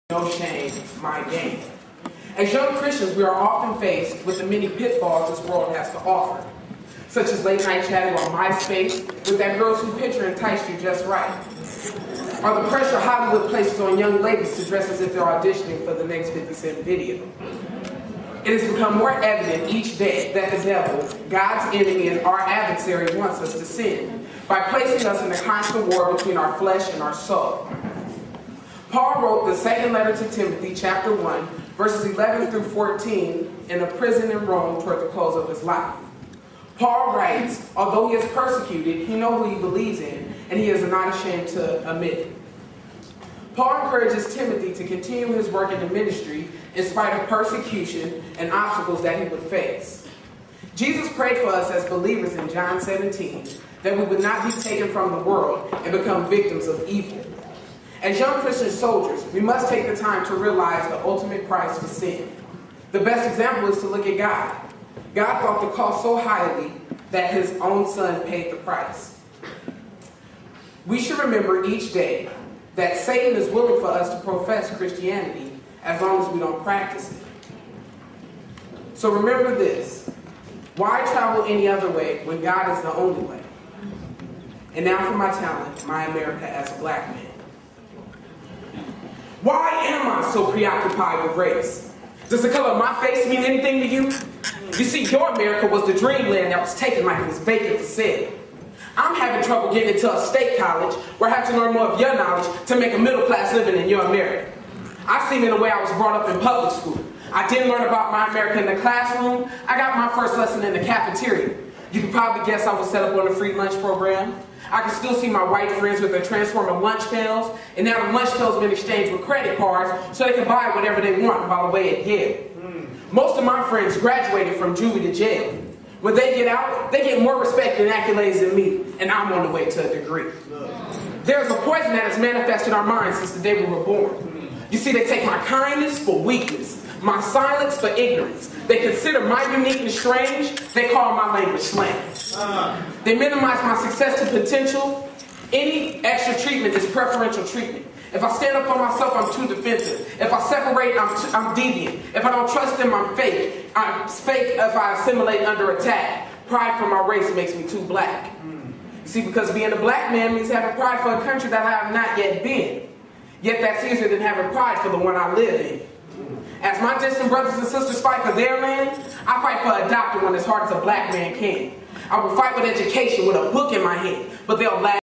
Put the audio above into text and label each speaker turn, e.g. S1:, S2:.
S1: No shame, my game. As young Christians, we are often faced with the many pitfalls this world has to offer, such as late night chatting on MySpace with that girl's who picture enticed you just right, or the pressure Hollywood places on young ladies to dress as if they're auditioning for the next 50 Cent video. It has become more evident each day that the devil, God's enemy and our adversary, wants us to sin by placing us in a constant war between our flesh and our soul. Paul wrote the second letter to Timothy, chapter 1, verses 11 through 14, in a prison in Rome toward the close of his life. Paul writes, although he is persecuted, he knows who he believes in, and he is not ashamed to admit it. Paul encourages Timothy to continue his work in the ministry in spite of persecution and obstacles that he would face. Jesus prayed for us as believers in John 17 that we would not be taken from the world and become victims of evil. As young Christian soldiers, we must take the time to realize the ultimate price for sin. The best example is to look at God. God thought the cost so highly that his own son paid the price. We should remember each day that Satan is willing for us to profess Christianity as long as we don't practice it. So remember this: why travel any other way when God is the only way? And now for my talent, my America as a black man. Why am I so preoccupied with race? Does the color of my face mean anything to you? You see, your America was the dreamland that was taken like it was vacant for sale. I'm having trouble getting into a state college where I have to learn more of your knowledge to make a middle class living in your America. I've seen it in the way I was brought up in public school. I didn't learn about my America in the classroom. I got my first lesson in the cafeteria. You can probably guess I was set up on a free lunch program. I can still see my white friends with their transforming lunch pails, and now the lunch pails have been exchanged with credit cards so they can buy whatever they want while away at Yale. Most of my friends graduated from juvie to jail. When they get out, they get more respect and accolades than me, and I'm on the way to a degree. There's a poison that has manifested our minds since the day we were born. You see, they take my kindness for weakness, my silence for ignorance. They consider my uniqueness strange. They call my language slang. They minimize my success to potential. Any extra treatment is preferential treatment. If I stand up for myself, I'm too defensive. If I separate, I'm deviant. If I don't trust them, I'm fake. I'm fake if I assimilate under attack. Pride for my race makes me too black. You see, because being a black man means having pride for a country that I have not yet been. Yet that's easier than having pride for the one I live in. As my distant brothers and sisters fight for their land, I fight for adopting one as hard as a black man can. I will fight with education with a book in my hand, but they'll laugh.